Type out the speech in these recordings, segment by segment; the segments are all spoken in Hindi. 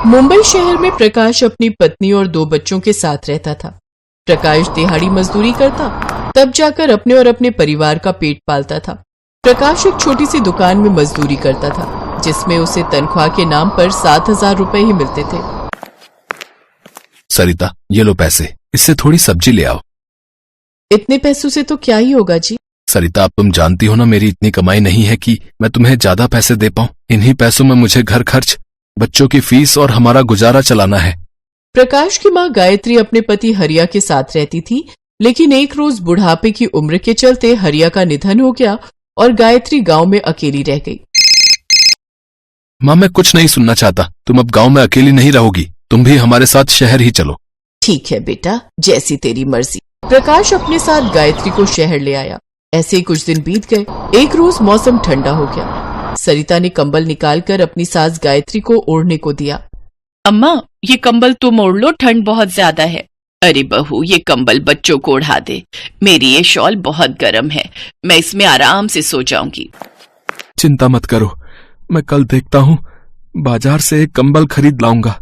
मुंबई शहर में प्रकाश अपनी पत्नी और 2 बच्चों के साथ रहता था। प्रकाश दिहाड़ी मजदूरी करता, तब जाकर अपने और अपने परिवार का पेट पालता था। प्रकाश एक छोटी सी दुकान में मजदूरी करता था, जिसमें उसे तनख्वाह के नाम पर 7,000 रुपए ही मिलते थे। सरिता, ये लो पैसे, इससे थोड़ी सब्जी ले आओ। इतने पैसों से तो क्या ही होगा जी। सरिता, अब तुम जानती हो ना, मेरी इतनी कमाई नहीं है कि मैं तुम्हें ज्यादा पैसे दे पाऊं। इन्हीं पैसों में मुझे घर खर्च, बच्चों की फीस और हमारा गुजारा चलाना है। प्रकाश की माँ गायत्री अपने पति हरिया के साथ रहती थी, लेकिन एक रोज बुढ़ापे की उम्र के चलते हरिया का निधन हो गया और गायत्री गांव में अकेली रह गई। माँ, मैं कुछ नहीं सुनना चाहता। तुम अब गांव में अकेली नहीं रहोगी, तुम भी हमारे साथ शहर ही चलो। ठीक है बेटा, जैसी तेरी मर्जी। प्रकाश अपने साथ गायत्री को शहर ले आया। ऐसे ही कुछ दिन बीत गए। एक रोज मौसम ठंडा हो गया। सरिता ने कंबल निकालकर अपनी सास गायत्री को ओढ़ने को दिया। अम्मा, ये कंबल तुम ओढ़ लो, ठंड बहुत ज्यादा है। अरे बहू, ये कंबल बच्चों को ओढ़ा दे। मेरी ये शॉल बहुत गर्म है, मैं इसमें आराम से सो जाऊंगी। चिंता मत करो, मैं कल देखता हूँ, बाजार से एक कंबल खरीद लाऊंगा।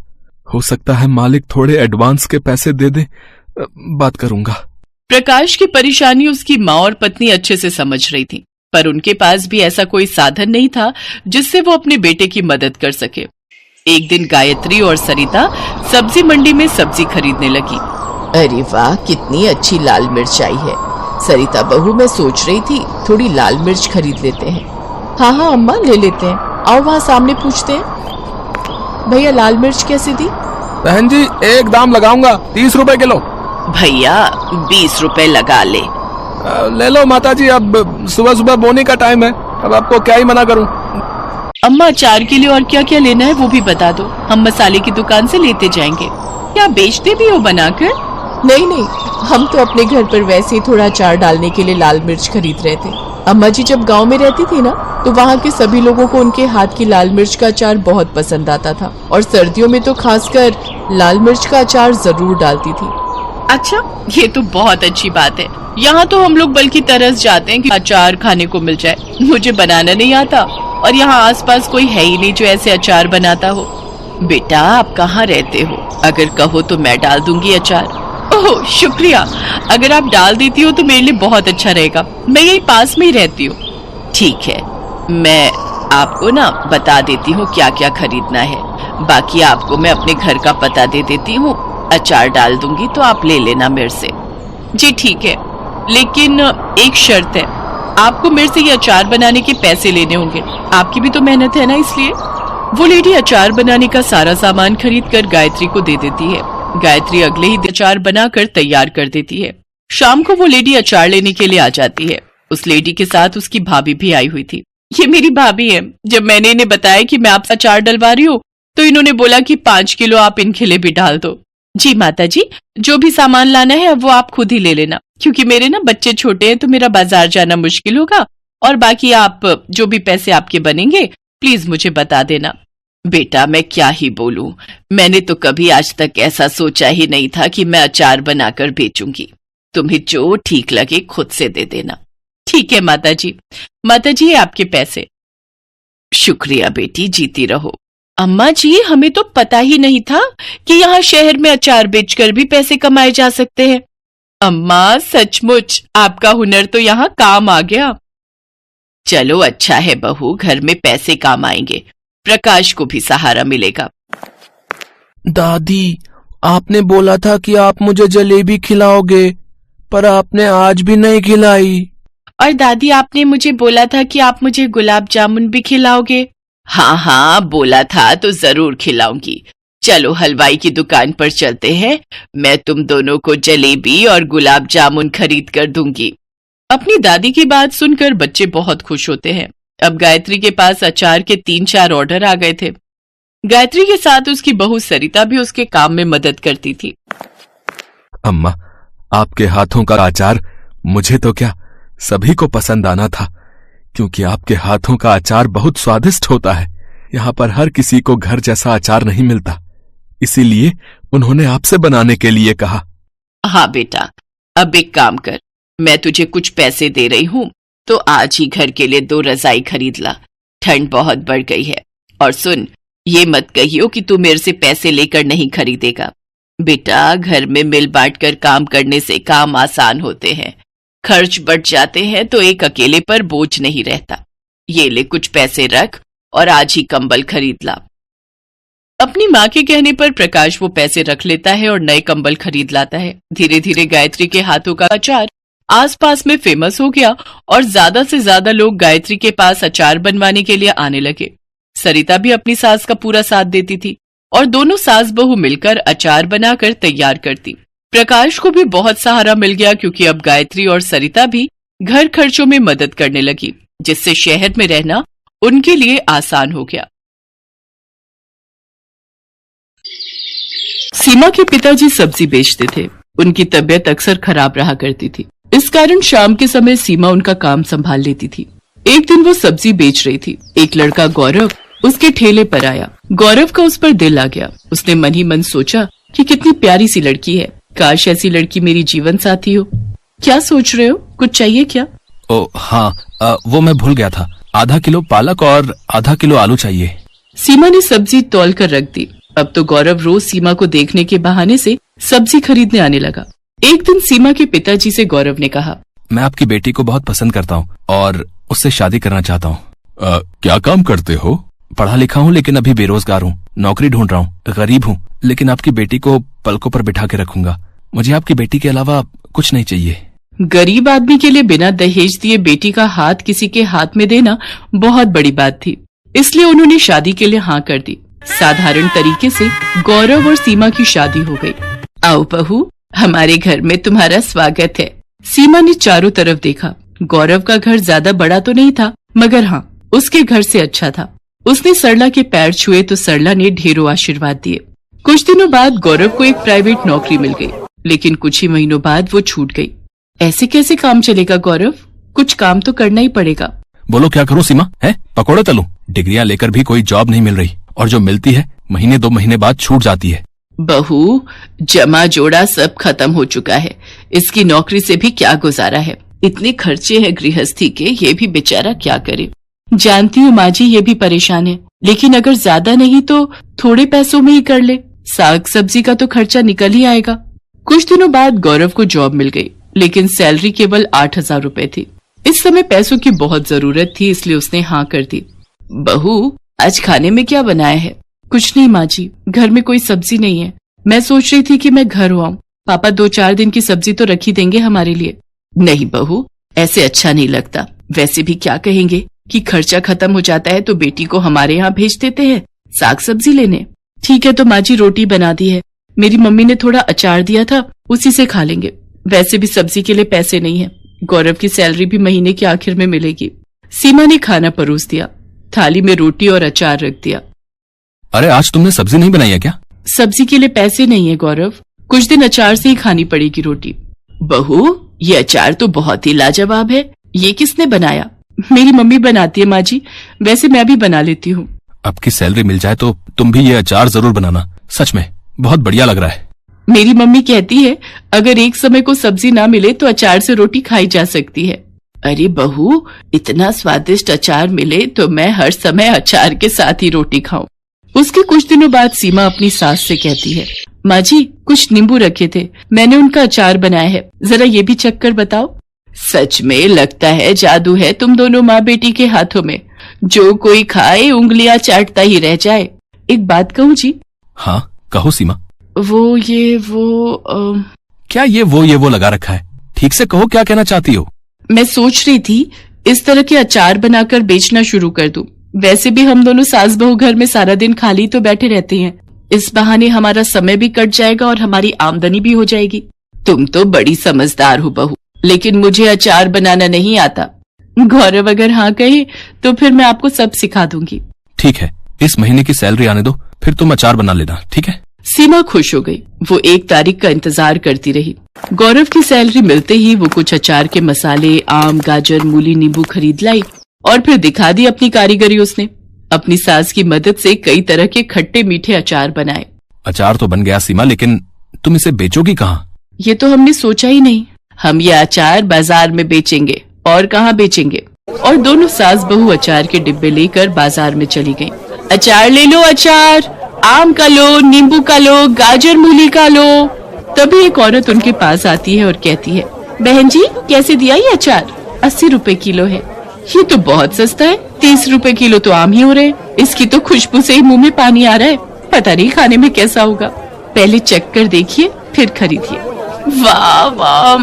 हो सकता है मालिक थोड़े एडवांस के पैसे दे दे, बात करूंगा। प्रकाश की परेशानी उसकी माँ और पत्नी अच्छे से समझ रही थी, पर उनके पास भी ऐसा कोई साधन नहीं था जिससे वो अपने बेटे की मदद कर सके। एक दिन गायत्री और सरिता सब्जी मंडी में सब्जी खरीदने लगी। अरे वाह, कितनी अच्छी लाल मिर्च आई है। सरिता बहू, मैं सोच रही थी थोड़ी लाल मिर्च खरीद लेते हैं। हाँ हाँ अम्मा, ले लेते हैं। आओ वहाँ सामने पूछते हैं। भैया, लाल मिर्च कैसे दी? बहन जी, एक दाम लगाऊंगा, 30 रुपए किलो। भैया, 20 रुपए लगा ले। ले लो माता जी, अब सुबह सुबह बोने का टाइम है, अब आपको क्या ही मना करूं। अम्मा, अचार के लिए और क्या क्या लेना है वो भी बता दो, हम मसाले की दुकान से लेते जाएंगे। क्या बेचते भी हो बनाकर? नहीं नहीं, हम तो अपने घर पर वैसे ही थोड़ा अचार डालने के लिए लाल मिर्च खरीद रहे थे। अम्मा जी जब गांव में रहती थी ना, तो वहाँ के सभी लोगों को उनके हाथ की लाल मिर्च का अचार बहुत पसंद आता था, और सर्दियों में तो खासकर लाल मिर्च का अचार जरूर डालती थी। अच्छा, ये तो बहुत अच्छी बात है। यहाँ तो हम लोग बल्कि तरस जाते हैं कि अचार खाने को मिल जाए। मुझे बनाना नहीं आता, और यहाँ आसपास कोई है ही नहीं जो ऐसे अचार बनाता हो। बेटा, आप कहाँ रहते हो? अगर कहो तो मैं डाल दूंगी अचार। ओह शुक्रिया, अगर आप डाल देती हो तो मेरे लिए बहुत अच्छा रहेगा। मैं यही पास में ही रहती हूँ। ठीक है, मैं आपको ना बता देती हूँ क्या क्या खरीदना है, बाकी आपको मैं अपने घर का पता दे देती हूँ। अचार डाल दूंगी तो आप ले लेना मेरे से। जी ठीक है, लेकिन एक शर्त है, आपको मेरे से ये अचार बनाने के पैसे लेने होंगे। आपकी भी तो मेहनत है ना, इसलिए। वो लेडी अचार बनाने का सारा सामान खरीद कर गायत्री को दे देती है। गायत्री अगले ही दिन अचार बनाकर तैयार कर देती है। शाम को वो लेडी अचार लेने के लिए आ जाती है। उस लेडी के साथ उसकी भाभी भी आई हुई थी। ये मेरी भाभी है। जब मैंने इन्हें बताया कि मैं आपसे अचार डलवा रही हूँ, तो इन्होंने बोला कि 5 किलो आप इनके लिए भी डाल दो। जी माता जी, जो भी सामान लाना है वो आप खुद ही ले लेना, क्योंकि मेरे ना बच्चे छोटे हैं तो मेरा बाजार जाना मुश्किल होगा, और बाकी आप जो भी पैसे आपके बनेंगे प्लीज मुझे बता देना। बेटा, मैं क्या ही बोलूं, मैंने तो कभी आज तक ऐसा सोचा ही नहीं था कि मैं अचार बनाकर बेचूंगी। तुम्हें जो ठीक लगे खुद से दे देना। ठीक है माता जी। माता जी, ये आपके पैसे। शुक्रिया बेटी, जीती रहो। अम्मा जी, हमें तो पता ही नहीं था कि यहाँ शहर में अचार बेचकर भी पैसे कमाए जा सकते हैं। अम्मा, सचमुच आपका हुनर तो यहाँ काम आ गया। चलो अच्छा है बहू, घर में पैसे काम आएंगे, प्रकाश को भी सहारा मिलेगा। दादी, आपने बोला था कि आप मुझे जलेबी खिलाओगे, पर आपने आज भी नहीं खिलाई। और दादी, आपने मुझे बोला था कि आप मुझे गुलाब जामुन भी खिलाओगे। हाँ हाँ, बोला था तो जरूर खिलाऊंगी। चलो हलवाई की दुकान पर चलते हैं, मैं तुम दोनों को जलेबी और गुलाब जामुन खरीद कर दूंगी। अपनी दादी की बात सुनकर बच्चे बहुत खुश होते हैं। अब गायत्री के पास अचार के 3-4 ऑर्डर आ गए थे। गायत्री के साथ उसकी बहू सरिता भी उसके काम में मदद करती थी। अम्मा, आपके हाथों का अचार मुझे तो क्या, सभी को पसंद आना था, क्योंकि आपके हाथों का अचार बहुत स्वादिष्ट होता है। यहाँ पर हर किसी को घर जैसा अचार नहीं मिलता, इसीलिए उन्होंने आपसे बनाने के लिए कहा। हाँ बेटा, अब एक काम कर, मैं तुझे कुछ पैसे दे रही हूँ, तो आज ही घर के लिए 2 रजाई खरीद ला। ठंड बहुत बढ़ गई है। और सुन, ये मत कहियो कि तू मेरे से पैसे लेकर नहीं खरीदेगा। बेटा, घर में मिल बांट कर काम करने से काम आसान होते हैं। खर्च बढ़ जाते हैं तो एक अकेले पर बोझ नहीं रहता। ये ले, कुछ पैसे रख और आज ही कंबल खरीद ला। अपनी माँ के कहने पर प्रकाश वो पैसे रख लेता है और नए कंबल खरीद लाता है। धीरे धीरे गायत्री के हाथों का अचार आसपास में फेमस हो गया और ज्यादा से ज्यादा लोग गायत्री के पास अचार बनवाने के लिए आने लगे। सरिता भी अपनी सास का पूरा साथ देती थी और दोनों सास बहू मिलकर अचार बनाकर तैयार करती। प्रकाश को भी बहुत सहारा मिल गया क्योंकि अब गायत्री और सरिता भी घर खर्चों में मदद करने लगी, जिससे शहर में रहना उनके लिए आसान हो गया। सीमा के पिताजी सब्जी बेचते थे। उनकी तबीयत अक्सर खराब रहा करती थी। इस कारण शाम के समय सीमा उनका काम संभाल लेती थी। एक दिन वो सब्जी बेच रही थी। एक लड़का गौरव उसके ठेले पर आया। गौरव का उस पर दिल आ गया। उसने मन ही मन सोचा कि कितनी प्यारी सी लड़की है, काश ऐसी लड़की मेरी जीवन साथी हो। क्या सोच रहे हो, कुछ चाहिए क्या? ओ हाँ, वो मैं भूल गया था। आधा किलो पालक और आधा किलो आलू चाहिए। सीमा ने सब्जी तौल कर रख दी। अब तो गौरव रोज सीमा को देखने के बहाने से सब्जी खरीदने आने लगा। एक दिन सीमा के पिताजी से गौरव ने कहा, मैं आपकी बेटी को बहुत पसंद करता हूँ और उससे शादी करना चाहता हूँ। क्या काम करते हो? पढ़ा लिखा हूँ लेकिन अभी बेरोजगार हूँ, नौकरी ढूंढ रहा हूँ। गरीब हूँ लेकिन आपकी बेटी को पलकों पर बिठा के रखूंगा। मुझे आपकी बेटी के अलावा कुछ नहीं चाहिए। गरीब आदमी के लिए बिना दहेज दिए बेटी का हाथ किसी के हाथ में देना बहुत बड़ी बात थी, इसलिए उन्होंने शादी के लिए हाँ कर दी। साधारण तरीके से गौरव और सीमा की शादी हो गई। आओ बहू, हमारे घर में तुम्हारा स्वागत है। सीमा ने चारों तरफ देखा। गौरव का घर ज्यादा बड़ा तो नहीं था, मगर हाँ, उसके घर से अच्छा था। उसने सरला के पैर छुए तो सरला ने ढेरों आशीर्वाद दिए। कुछ दिनों बाद गौरव को एक प्राइवेट नौकरी मिल गई, लेकिन कुछ ही महीनों बाद वो छूट गई। ऐसे कैसे काम चलेगा गौरव? कुछ काम तो करना ही पड़ेगा। बोलो क्या करूँ सीमा? है पकौड़े तलूं? डिग्रियां लेकर भी कोई जॉब नहीं मिल रही और जो मिलती है महीने 2 महीने बाद छूट जाती है। बहू, जमा जोड़ा सब खत्म हो चुका है। इसकी नौकरी से भी क्या गुजारा है। इतने खर्चे हैं गृहस्थी के, ये भी बेचारा क्या करे। जानती हूँ माँ जी, ये भी परेशान है, लेकिन अगर ज्यादा नहीं तो थोड़े पैसों में ही कर ले। साग सब्जी का तो खर्चा निकल ही आएगा। कुछ दिनों बाद गौरव को जॉब मिल गई, लेकिन सैलरी केवल 8,000 रुपए थी। इस समय पैसों की बहुत जरूरत थी, इसलिए उसने हाँ कर दी। बहू, आज खाने में क्या बनाया है? कुछ नहीं माँ जी, घर में कोई सब्जी नहीं है। मैं सोच रही थी कि मैं घर आऊँ, पापा 2-4 दिन की सब्जी तो रख ही देंगे हमारे लिए। नहीं बहू, ऐसे अच्छा नहीं लगता। वैसे भी क्या कहेंगे कि खर्चा खत्म हो जाता है तो बेटी को हमारे यहाँ भेज देते हैं साग सब्जी लेने। ठीक है तो माँ जी, रोटी बना दी है। मेरी मम्मी ने थोड़ा अचार दिया था, उसी से खा लेंगे। वैसे भी सब्जी के लिए पैसे नहीं है। गौरव की सैलरी भी महीने के आखिर में मिलेगी। सीमा ने खाना परोस दिया। थाली में रोटी और अचार रख दिया। अरे आज तुमने सब्जी नहीं बनाई है क्या? सब्जी के लिए पैसे नहीं है गौरव, कुछ दिन अचार से ही खानी पड़ेगी रोटी। बहू, ये अचार तो बहुत ही लाजवाब है। ये किसने बनाया? मेरी मम्मी बनाती है माँ जी, वैसे मैं भी बना लेती हूँ। आपकी सैलरी मिल जाए तो तुम भी ये अचार जरूर बनाना। सच में बहुत बढ़िया लग रहा है। मेरी मम्मी कहती है अगर एक समय को सब्जी ना मिले तो अचार से रोटी खाई जा सकती है। अरे बहू, इतना स्वादिष्ट अचार मिले तो मैं हर समय अचार के साथ ही रोटी खाऊं। उसके कुछ दिनों बाद सीमा अपनी सास से कहती है, माँ जी, कुछ नींबू रखे थे, मैंने उनका अचार बनाया है, जरा ये भी चख कर बताओ। सच में लगता है जादू है तुम दोनों माँ बेटी के हाथों में। जो कोई खाए उंगलियां चाटता ही रह जाए। एक बात कहूँ जी? हाँ कहो सीमा। क्या ये वो लगा रखा है? ठीक से कहो, क्या कहना चाहती हो? मैं सोच रही थी इस तरह के अचार बनाकर बेचना शुरू कर दूं। वैसे भी हम दोनों सास बहू घर में सारा दिन खाली तो बैठे रहते हैं। इस बहाने हमारा समय भी कट जाएगा और हमारी आमदनी भी हो जाएगी। तुम तो बड़ी समझदार हो बहू, लेकिन मुझे अचार बनाना नहीं आता। गौरव अगर हाँ कहे तो फिर मैं आपको सब सिखा दूंगी। ठीक है, इस महीने की सैलरी आने दो, फिर तुम अचार बना लेना, ठीक है? सीमा खुश हो गई। वो 1 तारीख का इंतजार करती रही। गौरव की सैलरी मिलते ही वो कुछ अचार के मसाले, आम, गाजर, मूली, नींबू खरीद लाई और फिर दिखा दी अपनी कारीगरी। उसने अपनी सास की मदद से कई तरह के खट्टे मीठे अचार बनाए। अचार तो बन गया सीमा, लेकिन तुम इसे बेचोगी कहाँ? ये तो हमने सोचा ही नहीं। हम ये अचार बाजार में बेचेंगे, और कहाँ बेचेंगे। और दोनों सास बहू अचार के डिब्बे लेकर बाजार में चली गईं। अचार ले लो, अचार, आम का लो, नींबू का लो, गाजर मूली का लो। तभी एक औरत उनके पास आती है और कहती है, बहन जी कैसे दिया ये अचार? 80 रुपए किलो है। ये तो बहुत सस्ता है, 30 रुपए किलो तो आम ही हो रहे हैं। इसकी तो खुशबू से ही मुंह में पानी आ रहा है, पता नहीं खाने में कैसा होगा। पहले चख कर देखिए फिर खरीदिए। वाह वाह,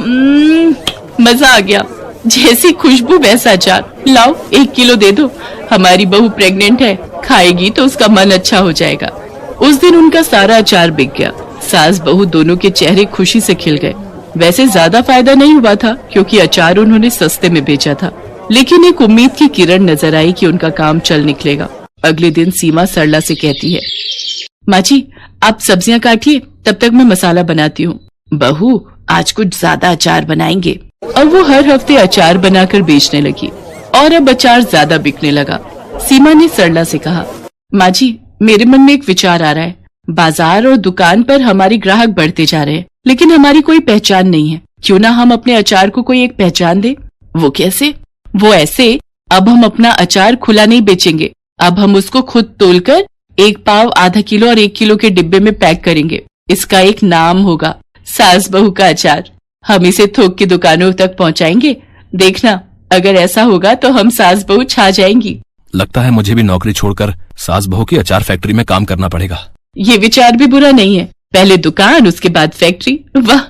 मजा आ गया, जैसी खुशबू वैसा अचार। लाओ 1 किलो दे दो, हमारी बहू प्रेग्नेंट है, खाएगी तो उसका मन अच्छा हो जाएगा। उस दिन उनका सारा अचार बिक गया। सास बहू दोनों के चेहरे खुशी से खिल गए। वैसे ज्यादा फायदा नहीं हुआ था क्योंकि अचार उन्होंने सस्ते में बेचा था, लेकिन एक उम्मीद की किरण नजर आई कि उनका काम चल निकलेगा। अगले दिन सीमा सरला से कहती है, माँ जी आप सब्जियां काटिए, तब तक मैं मसाला बनाती हूँ। बहू आज कुछ ज्यादा अचार बनाएंगे। और वो हर हफ्ते अचार बनाकर बेचने लगी और अब अचार ज्यादा बिकने लगा। सीमा ने सरला से कहा, माँ जी मेरे मन में एक विचार आ रहा है। बाजार और दुकान पर हमारे ग्राहक बढ़ते जा रहे हैं, लेकिन हमारी कोई पहचान नहीं है। क्यों ना हम अपने अचार को कोई एक पहचान दे? वो कैसे? वो ऐसे, अब हम अपना अचार खुला नहीं बेचेंगे, अब हम उसको खुद तोलकर 1 पाव, आधा किलो और 1 किलो के डिब्बे में पैक करेंगे। इसका एक नाम होगा सास बहू का अचार। हम इसे थोक की दुकानों तक पहुंचाएंगे। देखना अगर ऐसा होगा तो हम सास बहू छा जाएंगी। लगता है मुझे भी नौकरी छोड़कर सास बहू की अचार फैक्ट्री में काम करना पड़ेगा। ये विचार भी बुरा नहीं है, पहले दुकान उसके बाद फैक्ट्री। वाह,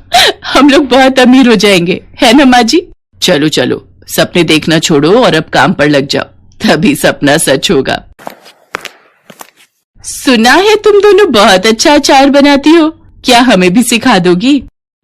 हम लोग बहुत अमीर हो जाएंगे, है ना माँ जी? चलो चलो सपने देखना छोड़ो और अब काम पर लग जाओ, तभी सपना सच होगा। सुना है तुम दोनों बहुत अच्छा अचार बनाती हो, क्या हमें भी सिखा दोगी?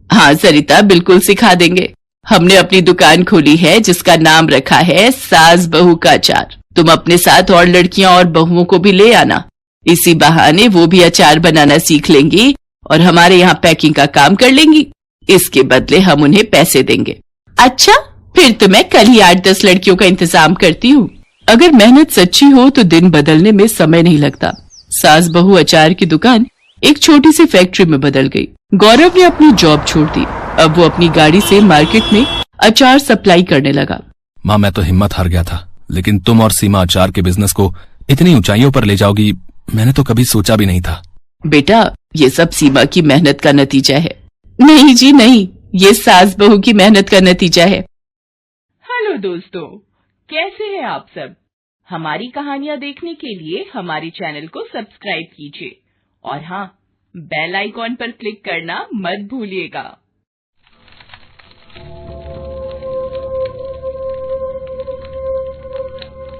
हाँ सरिता, बिल्कुल सिखा देंगे। हमने अपनी दुकान खोली है जिसका नाम रखा है सास बहू का अचार। तुम अपने साथ और लड़कियां और बहुओं को भी ले आना, इसी बहाने वो भी अचार बनाना सीख लेंगी और हमारे यहाँ पैकिंग का काम कर लेंगी। इसके बदले हम उन्हें पैसे देंगे। अच्छा, फिर तो मैं कल ही 8-10 लड़कियों का इंतजाम करती हूँ। अगर मेहनत सच्ची हो तो दिन बदलने में समय नहीं लगता। सास बहू अचार की दुकान एक छोटी सी फैक्ट्री में बदल गई। गौरव ने अपनी जॉब छोड़ दी। अब वो अपनी गाड़ी से मार्केट में अचार सप्लाई करने लगा। माँ मैं तो हिम्मत हार गया था, लेकिन तुम और सीमा अचार के बिजनेस को इतनी ऊंचाइयों पर ले जाओगी मैंने तो कभी सोचा भी नहीं था। बेटा ये सब सीमा की मेहनत का नतीजा है। नहीं जी नहीं, ये सास बहू की मेहनत का नतीजा है। हेलो दोस्तों, कैसे हैं आप सब? हमारी कहानियां देखने के लिए हमारे चैनल को सब्सक्राइब कीजिए और हाँ, बेल आइकॉन पर क्लिक करना मत भूलिएगा।